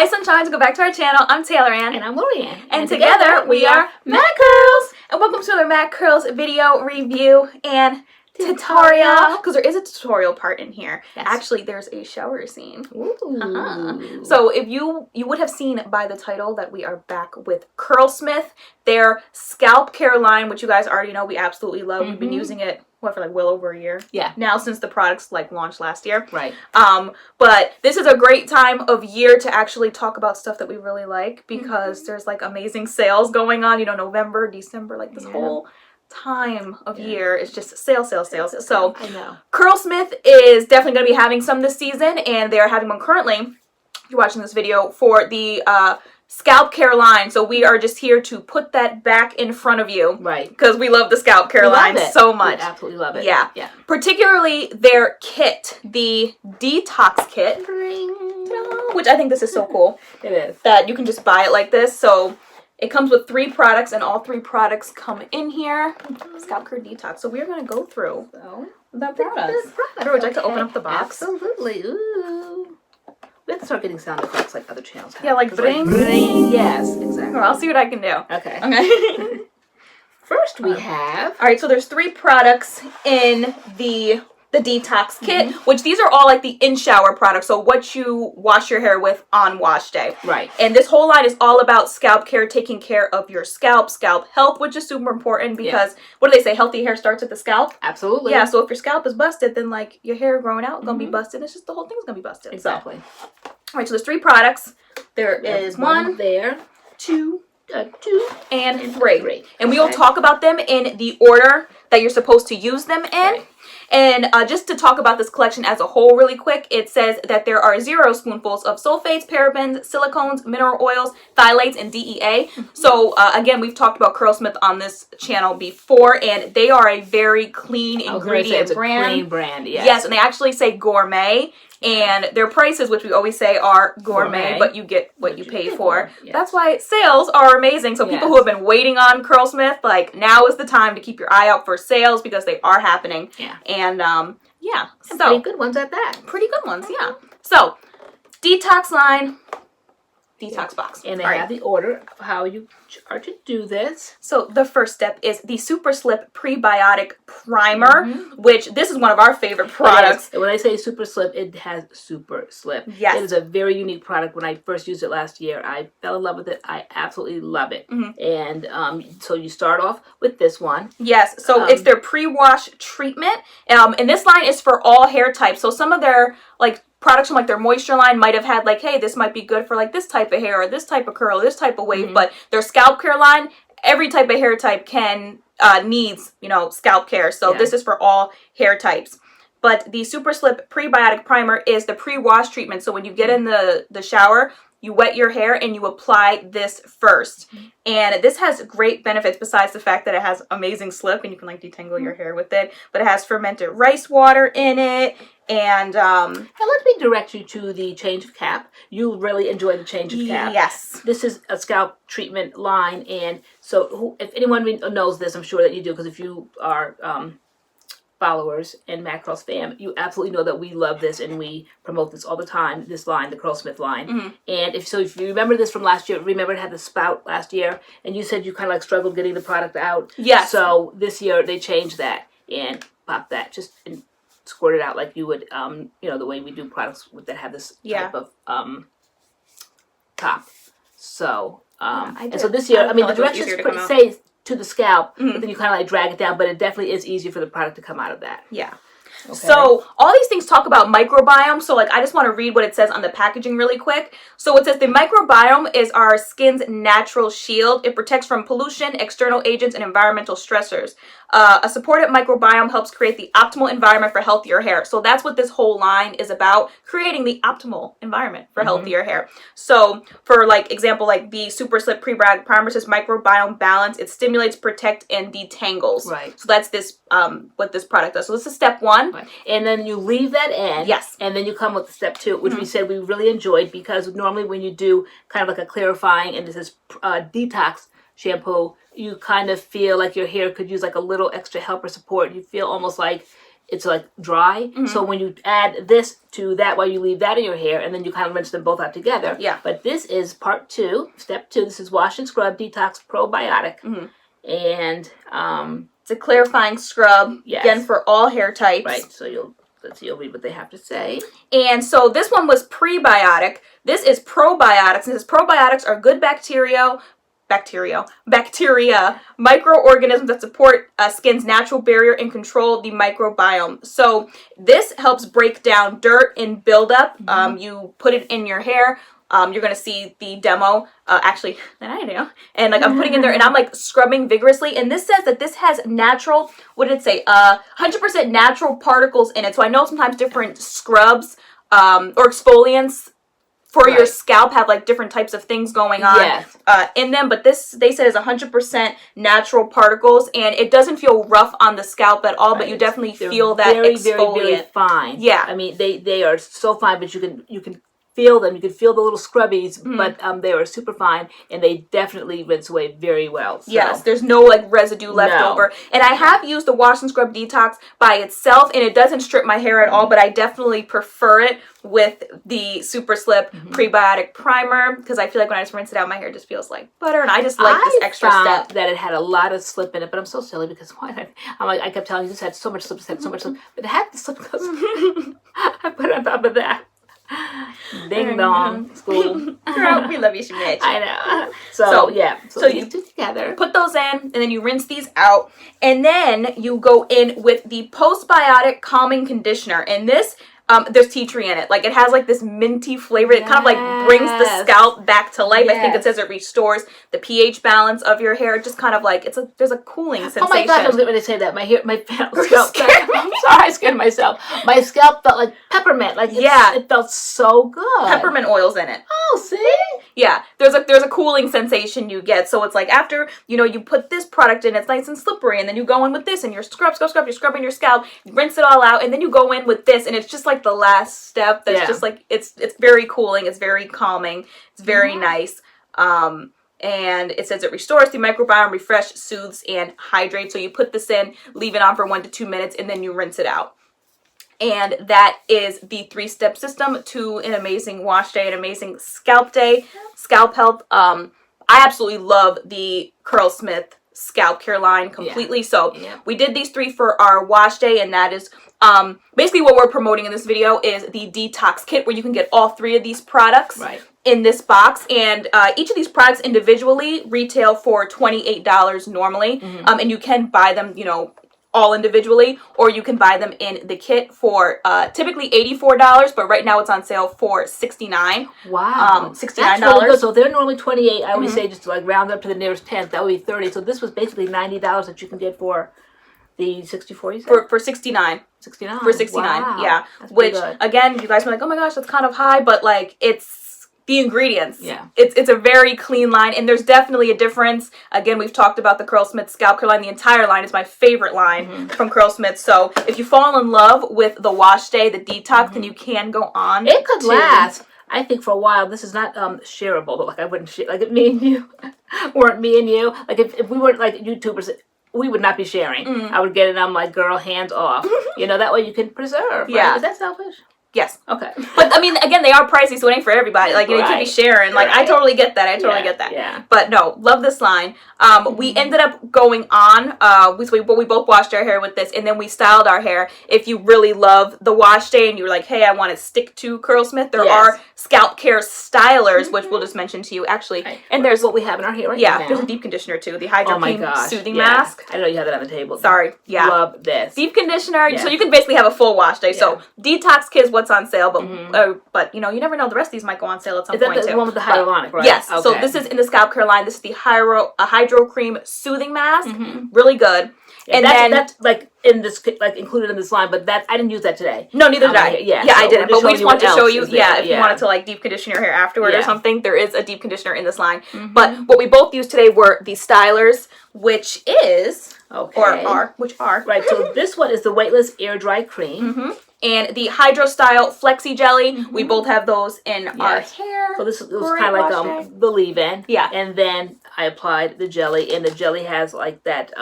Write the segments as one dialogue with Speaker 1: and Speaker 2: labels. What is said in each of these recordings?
Speaker 1: Hi Sunshines, go back to our channel. I'm Taylor Ann.
Speaker 2: And I'm Lorianne.
Speaker 1: And together we are MADCURLS. And welcome to another MADCURLS video review and tutorial. Because there is a tutorial part in here. Yes. Actually, there's a shower scene. Ooh. So if you would have seen by the title that we are back with CURLSMITH, their scalp care line, which you guys already know we absolutely love. We've been using it for like well over a year. Yeah. Now since the products like launched last year. Right. But this is a great time of year to actually talk about stuff that we really like because there's like amazing sales going on. You know, November, December, like this whole time of year is just sales. So
Speaker 2: I know.
Speaker 1: CURLSMITH is definitely going to be having some this season, and they are having one currently. If you're watching this video for the scalp care line, so we are just here to put that back in front of you, right? Because we love the scalp care line so much.
Speaker 2: We absolutely love it.
Speaker 1: Yeah. Particularly their kit, the Detox Kit, which I think this is so cool.
Speaker 2: It is
Speaker 1: that you can just buy it like this. So it comes with 3 products, and all 3 products come in here. Scalp Care Detox. So we're going to go through the products. Would you like to open up the box?
Speaker 2: Absolutely. Ooh. We have to start getting sound effects like other channels have.
Speaker 1: Yeah, like bling.
Speaker 2: Yes, exactly.
Speaker 1: Or I'll see what I can do.
Speaker 2: Okay. First we have...
Speaker 1: All right, so there's 3 products in the Detox Kit, which these are all like the in-shower products, so what you wash your hair with on wash day. Right. And this whole line is all about scalp care, taking care of your scalp health, which is super important because, what do they say, healthy hair starts at the scalp?
Speaker 2: Absolutely.
Speaker 1: Yeah, so if your scalp is busted, then like your hair growing out gonna be busted. It's just the whole thing's gonna be busted.
Speaker 2: Exactly.
Speaker 1: So. All right, so there's 3 products. There is one
Speaker 2: there,
Speaker 1: 2, and 3. And we will talk about them in the order that you're supposed to use them in. Right. And just to talk about this collection as a whole really quick, it says that there are 0 spoonfuls of sulfates, parabens, silicones, mineral oils, phthalates, and DEA. So again, we've talked about CURLSMITH on this channel before, and they are a very clean ingredient brand.
Speaker 2: Clean brand, yes.
Speaker 1: Yes, and they actually say gourmet. And their prices, which we always say are gourmet, but you get what you pay for. Yes. That's why sales are amazing. So people who have been waiting on CURLSMITH, like now is the time to keep your eye out for sales because they are happening. Yeah. And so
Speaker 2: pretty good ones at that.
Speaker 1: Pretty good ones, yeah. So Detox line. Detox box.
Speaker 2: And they have the order of how you are to do this.
Speaker 1: So the first step is the Superslip Prebiotic Primer, which this is one of our favorite products.
Speaker 2: When I say Superslip, it has Superslip. Yes. It is a very unique product. When I first used it last year, I fell in love with it. I absolutely love it. And so you start off with this one. Yes.
Speaker 1: So it's their PreWash treatment. And this line is for all hair types. So some of their like products from like their moisture line might have had like, hey, this might be good for like this type of hair or this type of curl or this type of wave, but their scalp care line, every type of hair type needs, you know, scalp care. So this is for all hair types. But the Superslip Prebiotic Primer is the pre-wash treatment. So when you get in the shower, you wet your hair and you apply this first. And this has great benefits besides the fact that it has amazing slip and you can like detangle your hair with it. But it has fermented rice water in it. And
Speaker 2: now let me direct you to the change of cap. You'll really enjoy the change of cap.
Speaker 1: Yes.
Speaker 2: This is a scalp treatment line. And so if anyone knows this, I'm sure that you do. Because if you are followers and MADCURLS fam, you absolutely know that we love this and we promote this all the time, this line, the CURLSMITH line. And if you remember this from last year, remember it had the spout last year and you said you kind of like struggled getting the product out. Yes. So this year they changed that and popped that just and squirt it out like you would, you know, the way we do products that have this type of top. So, and so this year, I mean, the directions say to the scalp, but then you kind of like drag it down, but it definitely is easier for the product to come out of that. Yeah. Okay.
Speaker 1: So all these things talk about microbiome. So like I just want to read what it says on the packaging really quick. So it says the microbiome is our skin's natural shield. It protects from pollution, external agents, and environmental stressors. A supportive microbiome helps create the optimal environment for healthier hair. So that's what this whole line is about, creating the optimal environment for healthier hair. So for like example, like the Superslip Prebiotic Primer says microbiome balance. It stimulates, protect, and detangles. Right. So that's this what this product does. So this is step 1.
Speaker 2: Right. And then you leave that in.
Speaker 1: Yes.
Speaker 2: And then you come with step 2, which we said we really enjoyed because normally when you do kind of like a clarifying and this is detox shampoo, you kind of feel like your hair could use like a little extra help or support. You feel almost like it's like dry. So when you add this to that, while you leave that in your hair, and then you kind of rinse them both out together.
Speaker 1: Yeah.
Speaker 2: But this is part 2, step 2. This is wash and scrub detox probiotic, and
Speaker 1: it's a clarifying scrub.
Speaker 2: Yes.
Speaker 1: Again, for all hair types.
Speaker 2: Right. So you'll read what they have to say.
Speaker 1: And so this one was prebiotic. This is probiotics. And this probiotics are good bacteria, microorganisms that support skin's natural barrier and control the microbiome. So this helps break down dirt and buildup. You put it in your hair. You're going to see the demo, actually, that I do. And like I'm putting in there and I'm like scrubbing vigorously. And this says that this has natural, what did it say? 100% natural particles in it. So I know sometimes different scrubs or exfoliants for your scalp have like different types of things going on in them. But this, they said, is 100% natural particles. And it doesn't feel rough on the scalp at all, but you definitely feel that exfoliant.
Speaker 2: Very, very fine.
Speaker 1: Yeah.
Speaker 2: I mean, they are so fine, but you can feel them. You can feel the little scrubbies, but they are super fine, and they definitely rinse away very well. So.
Speaker 1: Yes, there's no like residue left over. And I have used the Wash and Scrub Detox by itself, and it doesn't strip my hair at all, but I definitely prefer it with the Superslip Prebiotic Primer, because I feel like when I just rinse it out, my hair just feels like butter, and I just like this extra step.
Speaker 2: That it had a lot of slip in it, but I'm so silly because I kept telling you this had so much slip, but it had the slip. I put it on top of that. Ding dong, school.
Speaker 1: Girl, we love you, MICHE.
Speaker 2: I know. So you two together.
Speaker 1: Put those in, and then you rinse these out, and then you go in with the Postbiotic Calming Conditioner, and this. There's tea tree in it. Like, it has, like, this minty flavor. It kind of, like, brings the scalp back to life. I think it says it restores the pH balance of your hair. Just kind of, like, there's a cooling sensation.
Speaker 2: Oh, my gosh, I was going to say that. My scalp I'm sorry, I scared myself. My scalp felt like peppermint. Like, it felt so good.
Speaker 1: Peppermint oil's in it.
Speaker 2: Oh, see?
Speaker 1: Yeah. There's a cooling sensation you get. So it's, like, after, you put this product in, it's nice and slippery, and then you go in with this, and you're scrub, you're scrubbing your scalp, you rinse it all out, and then you go in with this, and it's just, like, the last step that's just like it's very cooling, it's very calming, it's very nice, and it says it restores the microbiome, refresh, soothes, and hydrates. So you put this in, leave it on for 1 to 2 minutes, and then you rinse it out. And that is the 3-step system to an amazing wash day, an amazing scalp day, scalp health. I absolutely love the CURLSMITH scalp care line completely. So we did these 3 for our wash day, and that is basically what we're promoting in this video is the Detox Kit, where you can get all 3 of these products in this box. And each of these products individually retail for $28 normally, and you can buy them, all individually, or you can buy them in the kit for typically $84, but right now it's on sale for $69.
Speaker 2: Wow.
Speaker 1: $69.
Speaker 2: That's really good. So they're normally $28. I always say just to like round up to the nearest tenth, that would be $30. So this was basically $90 that you can get for the 64, you said?
Speaker 1: For $69.
Speaker 2: $69.
Speaker 1: For $69,
Speaker 2: wow. That's
Speaker 1: which,
Speaker 2: good.
Speaker 1: again, you guys were like, oh my gosh, that's kind of high, but like, it's the ingredients.
Speaker 2: Yeah.
Speaker 1: It's a very clean line, and there's definitely a difference. Again, we've talked about the CURLSMITH scalp care line. The entire line is my favorite line from CURLSMITH. So if you fall in love with the wash day, the detox, then you can go on.
Speaker 2: It could last. I think for a while. This is not shareable, but like I wouldn't share. Like if me and you weren't me and you. Like if we weren't like YouTubers, we would not be sharing. I would get it. I'm like, girl, hands off. That way you can preserve. Right?
Speaker 1: Yeah.
Speaker 2: Is that selfish?
Speaker 1: Yes.
Speaker 2: Okay.
Speaker 1: But I mean, again, they are pricey, so it ain't for everybody. Like, you could be sharing. Like, I totally get that. I totally get that.
Speaker 2: Yeah.
Speaker 1: But no, love this line. We ended up going on, we both washed our hair with this, and then we styled our hair. If you really love the wash day and you were like, hey, I want to stick to CURLSMITH, there are scalp care stylers, which we'll just mention to you, actually. And there's
Speaker 2: what we have in our hair right now.
Speaker 1: there's a deep conditioner, too. The Hydro Cream Soothing Mask.
Speaker 2: I know you have that on the table.
Speaker 1: Sorry. Yeah.
Speaker 2: Love this.
Speaker 1: Deep conditioner. So you can basically have a full wash day. So Detox Kit is what's on sale, but you never know. The rest of these might go on sale at some point, too.
Speaker 2: Is that the one with the hyaluronic, right?
Speaker 1: Yes. Okay. So this is in the scalp care line. This is the Hydro Cream Soothing Mask. Really good.
Speaker 2: Yeah, and that's like in this, like included in this line, but I didn't use that today.
Speaker 1: No, neither did I.
Speaker 2: Yeah,
Speaker 1: I didn't. But we just want to show you, if you wanted to like deep condition your hair afterward or something, there is a deep conditioner in this line. But what we both used today were the stylers, which is which are
Speaker 2: right. So this one is the weightless air dry cream.
Speaker 1: And the Hydro Style Flexi Jelly. We both have those in our hair.
Speaker 2: So this was kind of like the leave-in.
Speaker 1: Yeah.
Speaker 2: And then I applied the jelly, and the jelly has like that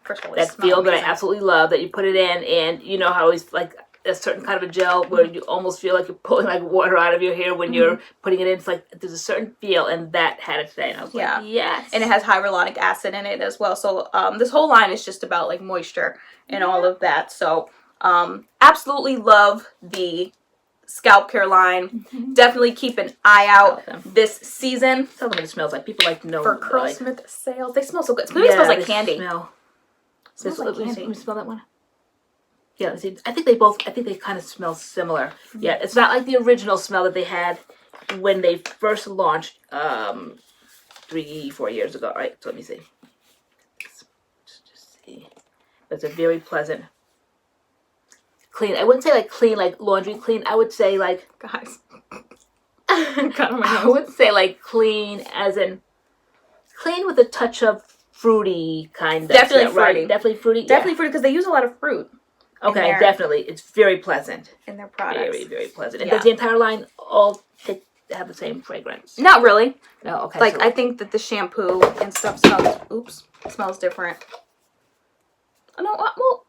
Speaker 1: First of all,
Speaker 2: that feel that I absolutely love, that you put it in, and you know how it's like a certain kind of a gel where you almost feel like you're pulling like water out of your hair when you're putting it in. It's like there's a certain feel, and that had it today, and I was like, yes.
Speaker 1: And it has hyaluronic acid in it as well. So this whole line is just about like moisture and all of that. So absolutely love the scalp care line. Definitely keep an eye out this season.
Speaker 2: Tell them what it smells like. People like know
Speaker 1: for CURLSMITH sales. They smell so good. It smells like candy. Smells like candy.
Speaker 2: Let me smell that one. Yeah, I think they kind of smell similar. Yeah, it's not like the original smell that they had when they first launched 3-4 years ago, right? So let me see. Just see. It's a very pleasant, clean. I wouldn't say like clean, like laundry clean. I would say like,
Speaker 1: guys.
Speaker 2: I would say like clean as in clean with a touch of fruity kind of.
Speaker 1: Definitely fruity.
Speaker 2: Right? Definitely fruity.
Speaker 1: Definitely fruity because they use a lot of fruit.
Speaker 2: Okay, definitely. It's very pleasant.
Speaker 1: In their products.
Speaker 2: Very, very pleasant. And does the entire line all have the same fragrance?
Speaker 1: Not really.
Speaker 2: No, okay.
Speaker 1: Like, I think that the shampoo and stuff smells different. No, well,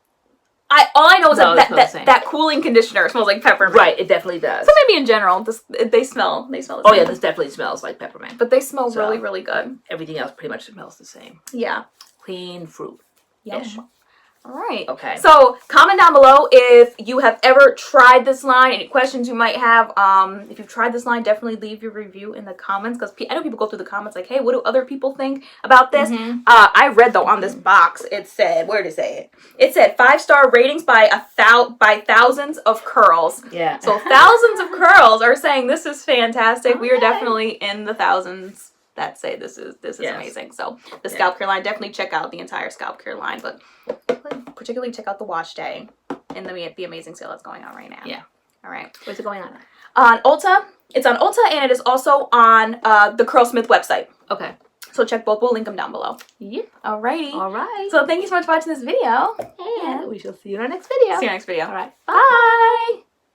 Speaker 1: all I know is that cooling conditioner smells like peppermint.
Speaker 2: Right, it definitely does.
Speaker 1: So maybe in general, they smell the same.
Speaker 2: Oh yeah, this definitely smells like peppermint.
Speaker 1: But they smell really, really good.
Speaker 2: Everything else pretty much smells the same.
Speaker 1: Yeah.
Speaker 2: Clean fruit.
Speaker 1: Yes. All right.
Speaker 2: Okay.
Speaker 1: So comment down below if you have ever tried this line. Any questions you might have. If you've tried this line, definitely leave your review in the comments because I know people go through the comments like, hey, what do other people think about this? I read though on this box it said, where did it say it? It said 5-star ratings by thousands of curls.
Speaker 2: Yeah.
Speaker 1: So thousands of curls are saying this is fantastic. Okay. We are definitely in the thousands that say this is amazing. So the scalp care line, definitely check out the entire scalp care line, but particularly check out the wash day and the amazing sale that's going on right now.
Speaker 2: Yeah.
Speaker 1: All right.
Speaker 2: Where's it going on?
Speaker 1: On Ulta. It's on Ulta and it is also on the CURLSMITH website.
Speaker 2: Okay.
Speaker 1: So check both. We'll link them down below.
Speaker 2: Yep.
Speaker 1: Alrighty.
Speaker 2: All right.
Speaker 1: So thank you so much for watching this video.
Speaker 2: And we shall see you in our next video.
Speaker 1: See you in our next video.
Speaker 2: All right. Bye.